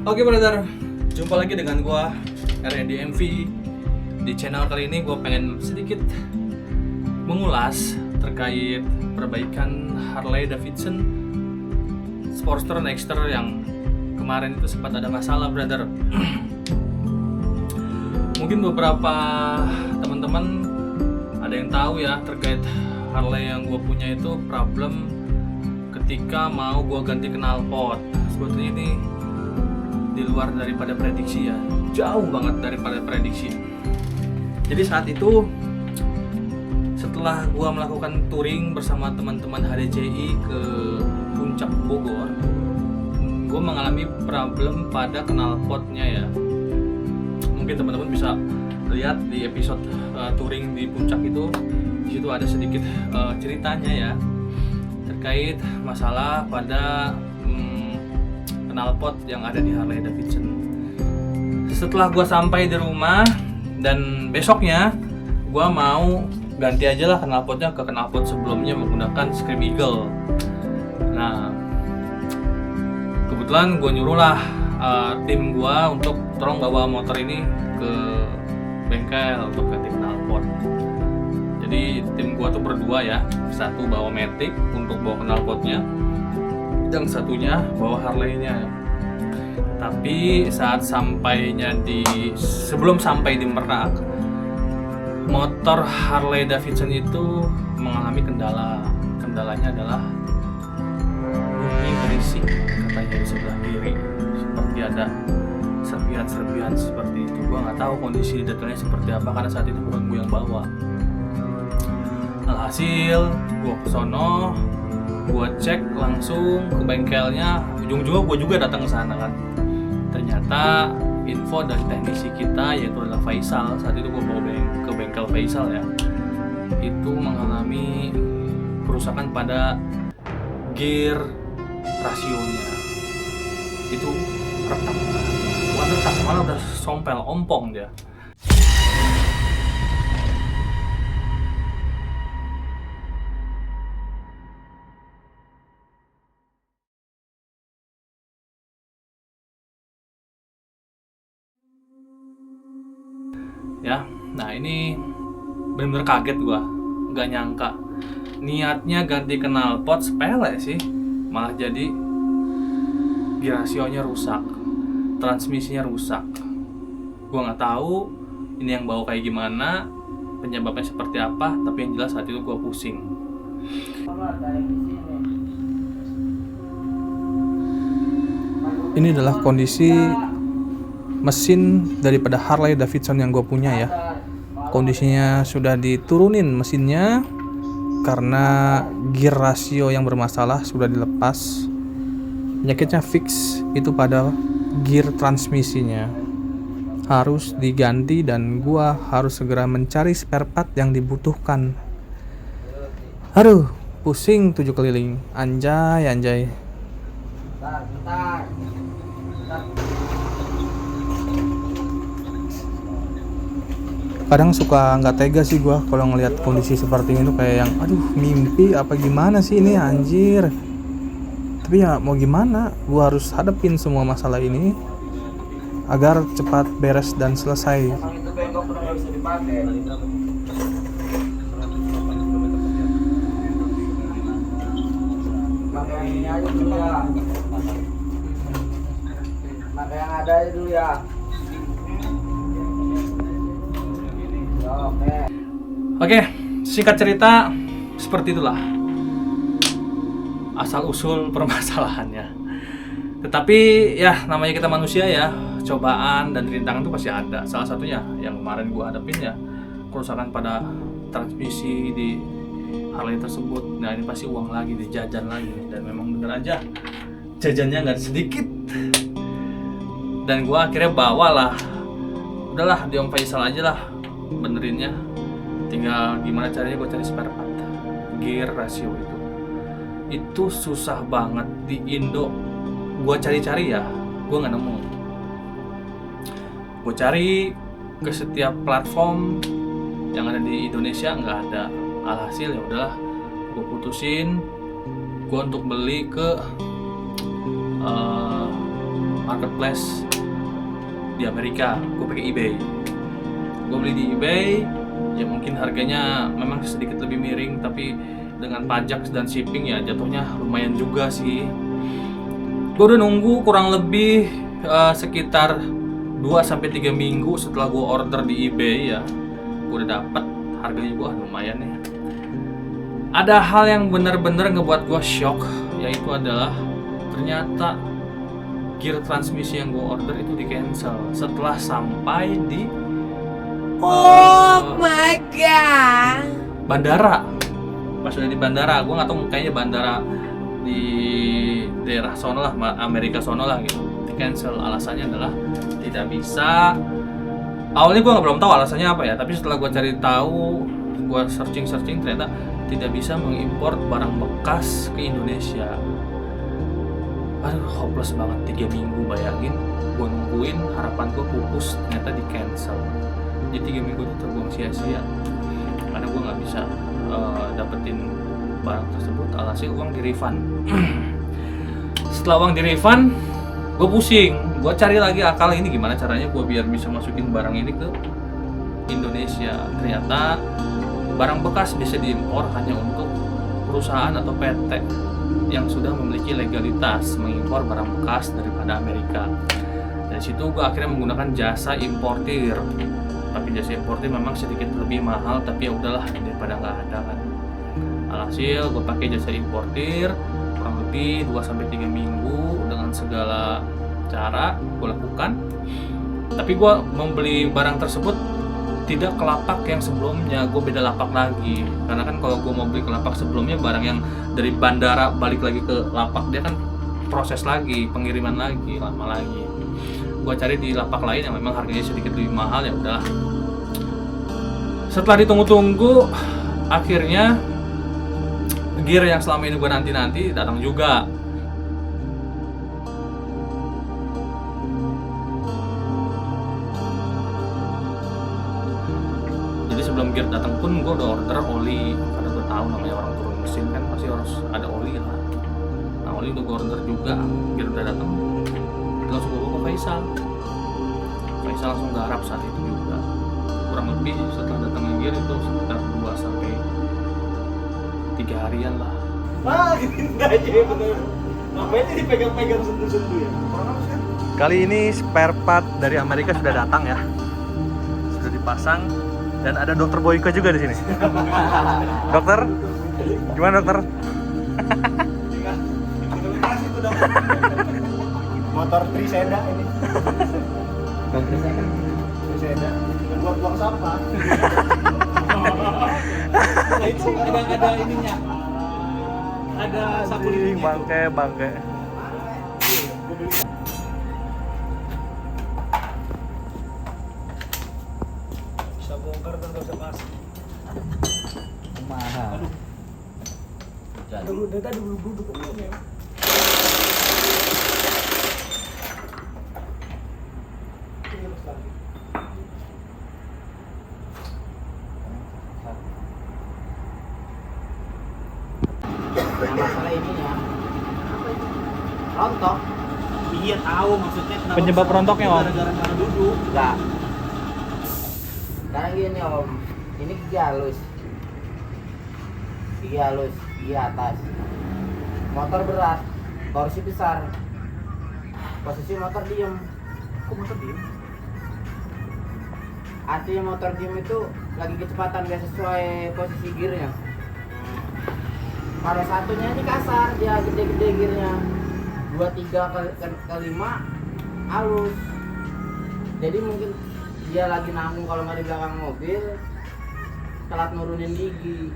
Oke brother, jumpa lagi dengan gua R&D MV. Di channel kali ini gua pengen sedikit mengulas terkait perbaikan Harley Davidson Sportster Nexter yang kemarin itu sempat ada masalah brother. Mungkin beberapa teman-teman ada yang tahu ya terkait Harley yang gua punya itu problem ketika mau gua ganti knalpot. Sebetulnya ini di luar daripada prediksi ya, jauh banget daripada prediksi. Jadi saat itu setelah gua melakukan touring bersama teman-teman HDCI ke Puncak Bogor, gua mengalami problem pada knalpotnya ya. Mungkin teman-teman bisa lihat di episode touring di Puncak itu, di situ ada sedikit ceritanya ya terkait masalah pada knalpot yang ada di Harley Davidson. Setelah gua sampai di rumah dan besoknya gua mau ganti aja lah knalpotnya ke knalpot sebelumnya menggunakan Scream Eagle. Nah, kebetulan gua nyuruh lah tim gua untuk tolong bawa motor ini ke bengkel untuk ganti knalpot. Jadi tim gua tuh berdua ya, satu bawa Matic untuk bawa knalpotnya, yang satunya bawa Harley-nya. Tapi saat sampainya sebelum sampai di Merak, motor Harley Davidson itu mengalami kendala. Kendalanya adalah bunyi berisik katanya di sebelah kiri, seperti ada serpihan-serpihan seperti itu. Gua nggak tahu kondisi detailnya seperti apa karena saat itu bukan gua yang bawa. Alhasil gua kesono, gua cek langsung ke bengkelnya. Ujung-ujungnya gua juga datang ke sana kan. Ternyata info dari teknisi kita yaitu adalah Faisal. Saat itu gua bawa ke bengkel Faisal ya, itu mengalami kerusakan pada gear rasionya. Itu retak, bukan retak, malah udah sompel, ompong dia. Ya, nah ini bener-bener kaget gua, nggak nyangka. Niatnya ganti knalpot sepele sih, malah jadi gear rasionya rusak, transmisinya rusak. Gua nggak tahu ini yang bawa kayak gimana, penyebabnya seperti apa, tapi yang jelas saat itu gua pusing. Ini adalah kondisi mesin daripada Harley Davidson yang gue punya ya. Kondisinya sudah diturunin mesinnya karena gear rasio yang bermasalah sudah dilepas. Penyakitnya fix itu pada gear transmisinya, harus diganti dan gue harus segera mencari spare part yang dibutuhkan. Aduh, pusing 7 keliling. Anjay. Bentar. Kadang suka nggak tega sih gue kalau ngelihat kondisi seperti ini tuh, kayak yang aduh mimpi apa gimana sih ini anjir. Tapi ya mau gimana, gue harus hadapin semua masalah ini agar cepat beres dan selesai. Yang ada dulu ya. Oke, singkat cerita seperti itulah asal usul permasalahannya. Tetapi ya namanya kita manusia ya, cobaan dan rintangan itu pasti ada. Salah satunya yang kemarin gua hadapin ya, kerusakan pada transmisi di Harley tersebut. Nah ini pasti uang lagi, dijajan lagi, dan memang bener aja jajannya nggak sedikit. Dan gua akhirnya bawalah, udahlah di Om Faisal aja lah benerinnya. Tinggal gimana caranya gue cari spare part gear rasio itu susah banget di Indo. Gue cari-cari ya, gue nggak nemu. Gue cari ke setiap platform yang ada di Indonesia, nggak ada. Alhasil ya udahlah, gue putusin gue untuk beli ke marketplace di Amerika. Gue pakai eBay. Gue beli di eBay, ya mungkin harganya memang sedikit lebih miring, tapi dengan pajak dan shipping ya jatuhnya lumayan juga sih. Gue udah nunggu kurang lebih sekitar 2-3 minggu setelah gue order di eBay ya. Gue udah dapet, harganya gue lumayan ya. Ada hal yang benar-benar ngebuat gue shock, yaitu adalah ternyata gear transmisi yang gue order itu di cancel setelah sampai di my god, bandara. Pas udah di bandara, gue nggak tahu kayaknya bandara di daerah sono lah, Amerika sono lah gitu, di cancel. Alasannya adalah tidak bisa. Awalnya gue belum tahu alasannya apa ya, tapi setelah gue cari tahu, gue searching ternyata tidak bisa mengimpor barang bekas ke Indonesia. Aduh, hopeless banget. 3 minggu, bayangin gue nungguin, harapan gue pupus, ternyata di cancel. Jadi 3 minggu itu terbuang sia-sia karena gue nggak bisa dapetin barang tersebut. Alhasil uang di refund. Setelah uang di refund, gue pusing, gue cari lagi akal ini gimana caranya gue biar bisa masukin barang ini ke Indonesia. Ternyata barang bekas bisa diimpor hanya untuk perusahaan atau PT yang sudah memiliki legalitas mengimpor barang bekas daripada Amerika. Dari situ gue akhirnya menggunakan jasa importir. Tapi jasa importir memang sedikit lebih mahal, tapi ya udahlah daripada nggak ada kan. Alhasil gue pakai jasa importir kurang lebih 2-3 minggu dengan segala cara gue lakukan. Tapi gue membeli barang tersebut tidak ke lapak yang sebelumnya, gue beda lapak lagi. Karena kan kalau gue mau beli ke lapak sebelumnya, barang yang dari bandara balik lagi ke lapak, dia kan proses lagi, pengiriman lagi, lama lagi. Gue cari di lapak lain yang memang harganya sedikit lebih mahal, ya udahlah. Setelah ditunggu-tunggu, akhirnya gear yang selama ini gue nanti-nanti datang juga. Jadi sebelum gear datang pun gue udah order oli, karena gue tahu namanya orang turun mesin kan pasti harus ada oli lah. Nah, oli udah gue order juga, gear udah datang, langsung gue ke Faisal. Faisal langsung garap saat itu juga. Kurang lebih setelah datangnya gear itu sekitar 2-3 harian lah. Gini aja ya bener. Ngapain sih dipegang-pegang sentuh-sentuh ya? Kali ini spare part dari Amerika sudah datang ya, sudah dipasang. Dan ada Dokter Boyko juga di sini. Dokter, gimana dokter? Motor Triseda ini. Triseda. Buang sampah. Itu ada ininya. Ada sapu lidi. Bangke. Bisa bongkar dan gak bisa masuk. mahal. Dulu tadi duduk belum ya. Masalah ininya rontok. Iya tahu maksudnya kenapa Penyebab rontoknya, Om? Gara-gara karena duduk. Enggak. Karena gini Om, ini gigi halus, gigi atas. Motor berat, torsi besar. Posisi motor diem. Kok motor diem? Artinya motor diem itu lagi kecepatan gak sesuai posisi gearnya. Kalau satunya ini kasar, dia gede-gede gearnya. 2-3 ke 5 halus. Jadi mungkin dia lagi nanggung kalau nggak di belakang mobil, telat nurunin gigi.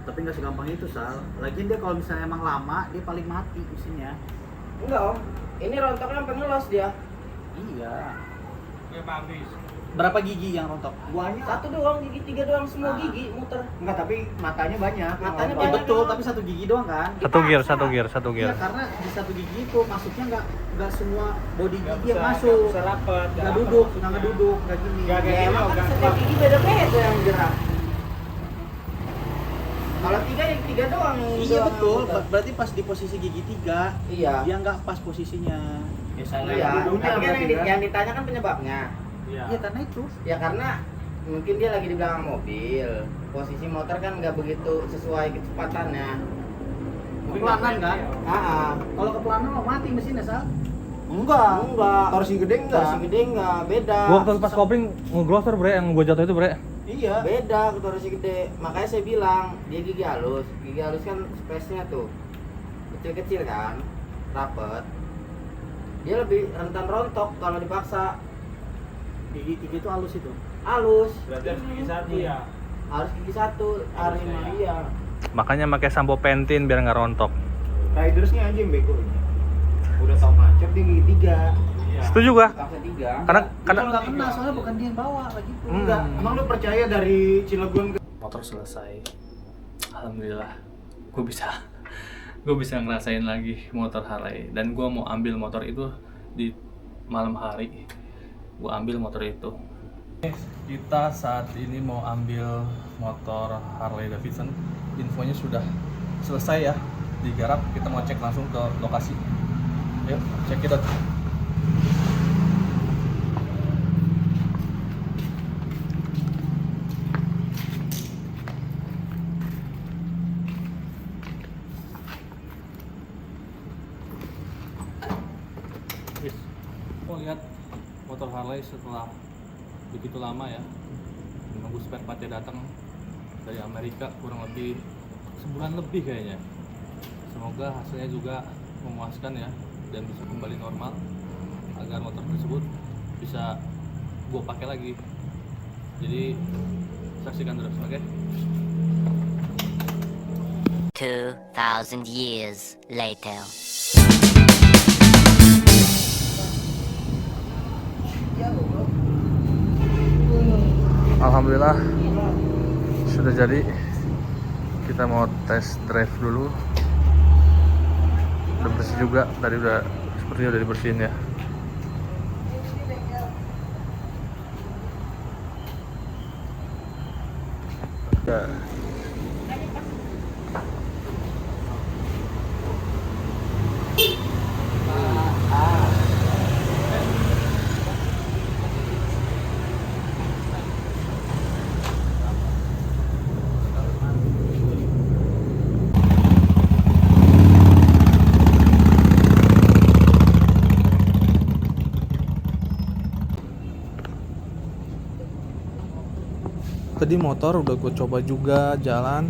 Tapi nggak segampang itu Sal. Lagian dia kalau misalnya emang lama dia paling mati mesinnya. Enggak Om, ini rontoknya sampai ngelos dia. Iya. Ya habis. Berapa gigi yang rontok? Banyak. Satu doang, gigi 3 doang, semua Nah. gigi muter. Enggak, tapi matanya banyak. Matanya Iya, banyak betul, doang. tapi satu gigi doang kan? Satu gear. Iya, karena di satu gigi itu masuknya nggak semua body gigi yang masuk. Nggak duduk, nggak gini. Ya emang kan setiap gigi beda-beda yang gerak. Kalau 3 yang 3 doang yang Iya doang betul, muter. berarti pas di posisi gigi 3 Iya. dia nggak pas posisinya. salah Iya, dulunya tapi kan berarti kan? yang ditanya kan penyebabnya. Iya. Iya karena itu. Ya karena mungkin dia lagi di belakang mobil. Posisi motor kan nggak begitu sesuai kecepatannya. Kepelanan kan? Kalau kepelanan mau mati mesinnya Sal. Enggak. Torsi gede enggak? Torsi gede enggak, beda. Gua waktu pas kopling ngegrosser bre, yang gua jatuh itu bre. Iya. Beda ke torsi gede. Makanya saya bilang, dia gigi halus. Gigi halus kan space-nya tuh kecil-kecil kan, rapet. Dia lebih rentan rontok kalau dipaksa. Gigi 3 itu halus itu. Halus. Berarti harus gigi satu ya. Harus gigi satu, harus iya. Makanya pakai sampo pentin biar nggak rontok. Ridersnya aja yang bego. Udah tau macet dia gigi 3. Iya. Setuju gua. Paksa 3. Karena Kalau nggak kena soalnya bukan dia yang bawa lagi itu. Enggak. Emang lu percaya dari Cilegon ke motor selesai. Alhamdulillah. Gue bisa ngerasain lagi motor Harley, dan gue mau ambil motor itu di malam hari. Gue ambil motor itu. Kita saat ini mau ambil motor Harley Davidson. Infonya sudah selesai ya di garap. Kita mau cek langsung ke lokasi. Ayo cek it out. Oh lihat motor Harley setelah begitu lama ya menunggu spare partnya datang dari Amerika, kurang lebih sebulan lebih kayaknya. Semoga hasilnya juga memuaskan ya dan bisa kembali normal agar motor tersebut bisa gue pakai lagi. Jadi saksikan terus, oke? 2,000 years later. Alhamdulillah sudah jadi. Kita mau tes drive dulu. Udah bersih juga, tadi udah sepertinya udah dibersihin ya. Ya. Tadi motor udah gue coba juga jalan,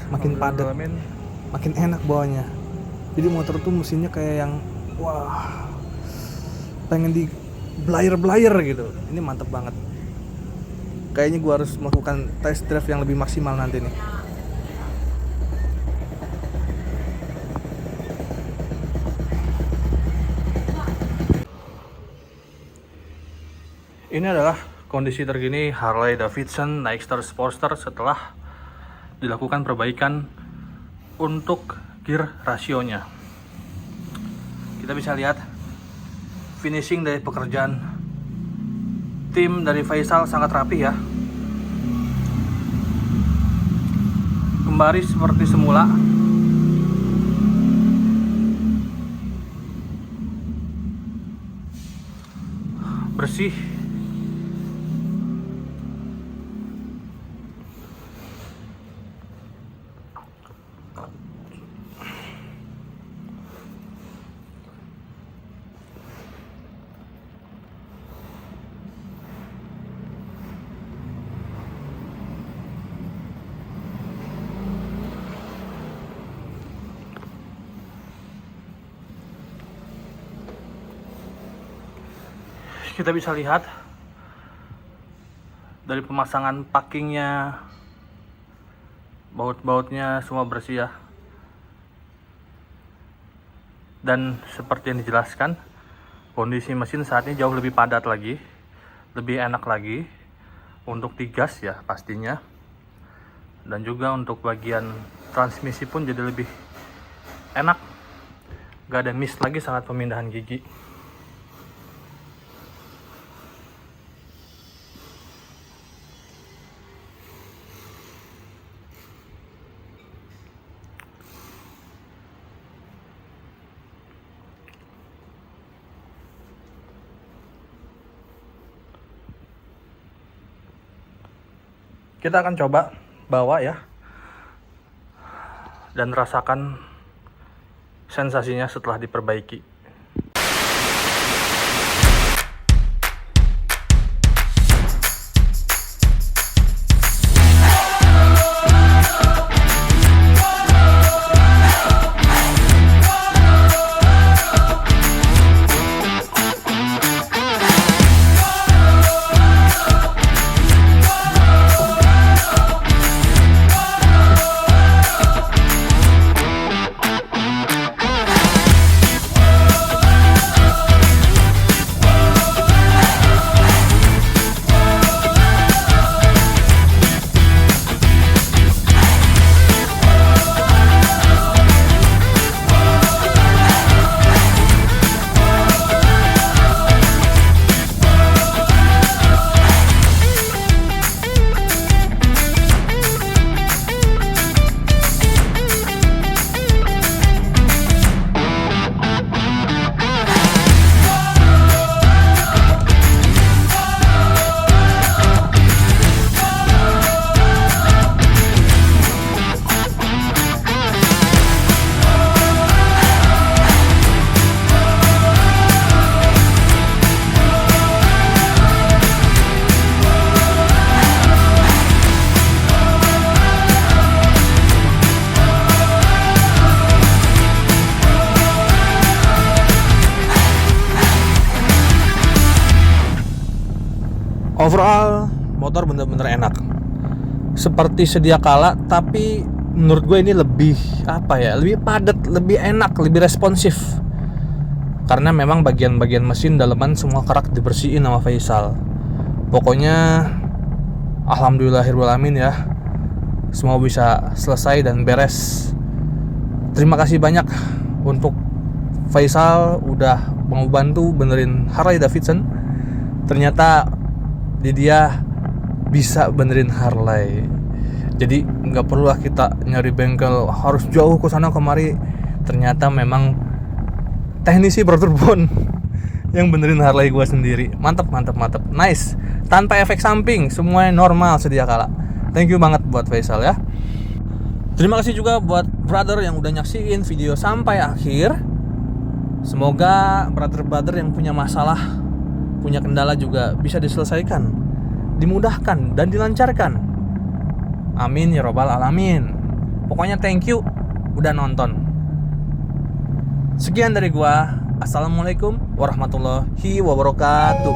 makin padat, makin enak bawanya. Jadi motor tuh mesinnya kayak yang wah, pengen di blayer gitu. Ini mantep banget. Kayaknya gue harus melakukan test drive yang lebih maksimal nanti nih. Ini adalah kondisi terkini Harley Davidson Nightster Sportster setelah dilakukan perbaikan untuk gear rasionya. Kita bisa lihat finishing dari pekerjaan tim dari Faisal sangat rapi ya. Kembali seperti semula. Bersih. Kita bisa lihat dari pemasangan packingnya, baut-bautnya semua bersih ya. Dan seperti yang dijelaskan, kondisi mesin saat ini jauh lebih padat lagi, lebih enak lagi untuk digas ya pastinya. Dan juga untuk bagian transmisi pun jadi lebih enak, gak ada miss lagi saat pemindahan gigi. Kita akan coba bawa ya, dan rasakan sensasinya setelah diperbaiki. Overall, motor bener-bener enak. Seperti sedia kala, tapi menurut gue ini lebih lebih padat, lebih enak, lebih responsif. Karena memang bagian-bagian mesin daleman semua kerak dibersihin sama Faisal. Pokoknya alhamdulillahirrahmanirrahim ya, semua bisa selesai dan beres. Terima kasih banyak untuk Faisal udah mau bantu benerin Harley Davidson. Ternyata dia bisa benerin Harley. Jadi nggak perlulah kita nyari bengkel harus jauh ke sana kemari. Ternyata memang teknisi Brotherbone yang benerin Harley gua sendiri. Mantap. Nice. Tanpa efek samping, semuanya normal sedia kala. Thank you banget buat Faisal ya. Terima kasih juga buat brother yang udah nyaksiin video sampai akhir. Semoga brother-brother yang punya masalah, punya kendala juga bisa diselesaikan, dimudahkan dan dilancarkan. Amin ya robbal alamin. Pokoknya thank you udah nonton. Sekian dari gua. Assalamualaikum warahmatullahi wabarakatuh.